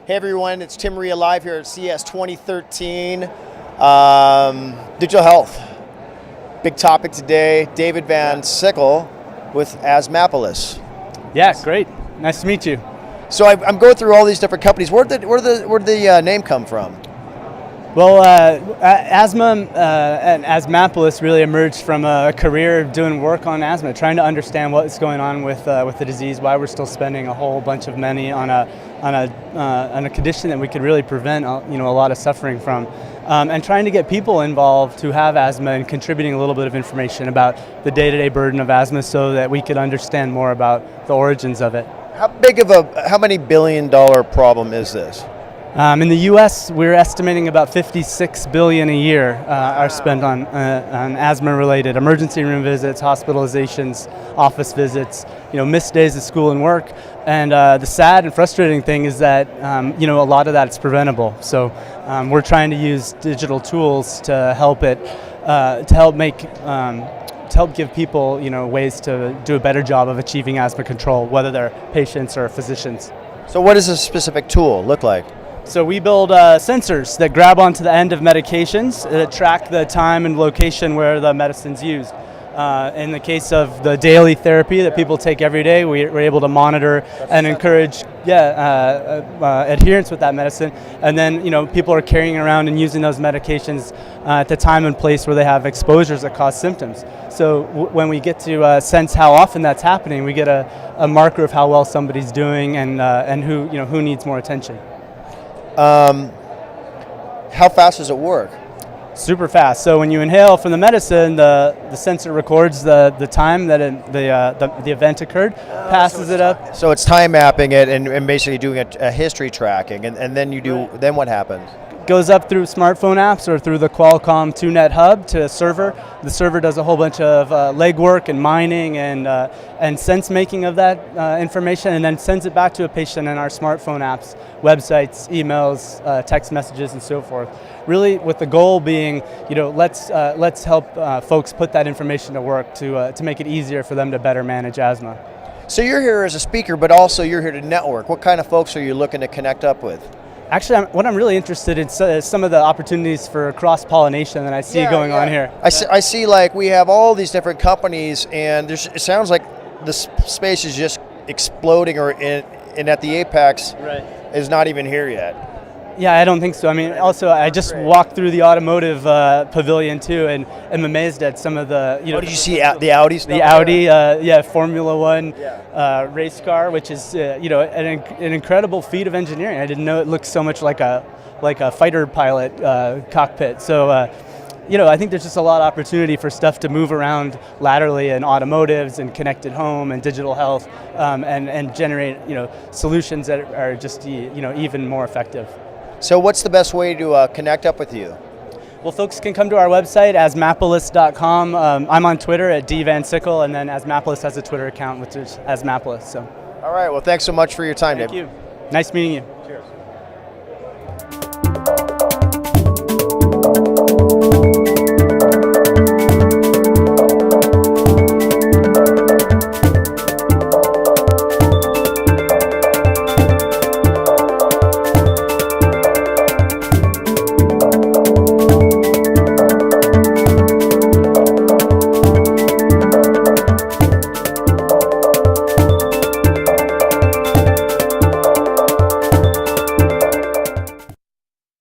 Hey everyone, it's Tim Maria live here at CES 2013. Digital health, big topic today. David Van Sickle with Asthmapolis. Yeah, great. Nice to meet you. So I'm going through all these different companies. Where'd the name come from? Well, asthma and Asthmapolis really emerged from a career of doing work on asthma, trying to understand what's going on with the disease, why we're still spending a whole bunch of money on a condition that we could really prevent a lot of suffering from, and trying to get people involved who have asthma and contributing a little bit of information about the day-to-day burden of asthma so that we could understand more about the origins of it. How many billion-dollar problem is this? In the U.S., we're estimating about $56 billion a year are spent on asthma-related emergency room visits, hospitalizations, office visits, missed days of school and work. And the sad and frustrating thing is that a lot of that is preventable. So we're trying to use digital tools to help give people ways to do a better job of achieving asthma control, whether they're patients or physicians. So what does a specific tool look like? So we build sensors that grab onto the end of medications that track the time and location where the medicine's used. In the case of the daily therapy that people take every day, we're able to monitor and encourage adherence with that medicine. And then people are carrying around and using those medications at the time and place where they have exposures that cause symptoms. So when we get to sense how often that's happening, we get a marker of how well somebody's doing and who needs more attention. How fast does it work? Super fast. So when you inhale from the medicine, the sensor records the time that the event occurred, passes it up. So it's time mapping it and basically doing a history tracking, and then you do. Right. Then what happens? Goes up through smartphone apps or through the Qualcomm 2Net hub to a server. The server does a whole bunch of legwork and mining and sense making of that information, and then sends it back to a patient in our smartphone apps, websites, emails, text messages, and so forth. Really, with the goal being, let's help folks put that information to work to make it easier for them to better manage asthma. So you're here as a speaker, but also you're here to network. What kind of folks are you looking to connect up with? Actually, what I'm really interested in is some of the opportunities for cross-pollination that I see going on here. I see like we have all these different companies, and it sounds like the space is just exploding, and at the apex is not even here yet. Yeah, I don't think so. I mean, also, I just walked through the automotive pavilion too, and am amazed at some of the. Did you see the Audi stuff? The Audi, Formula One race car, which is an incredible feat of engineering. I didn't know it looked so much like a fighter pilot cockpit. So, I think there's just a lot of opportunity for stuff to move around laterally in automotives and connected home and digital health, and generate solutions that are just even more effective. So what's the best way to connect up with you? Well, folks can come to our website, asthmapolis.com. I'm on Twitter at dvansickle, and then Asthmapolis has a Twitter account, which is Asthmapolis. So. All right, well, thanks so much for your time, Dave. Thank you. Nice meeting you. Cheers.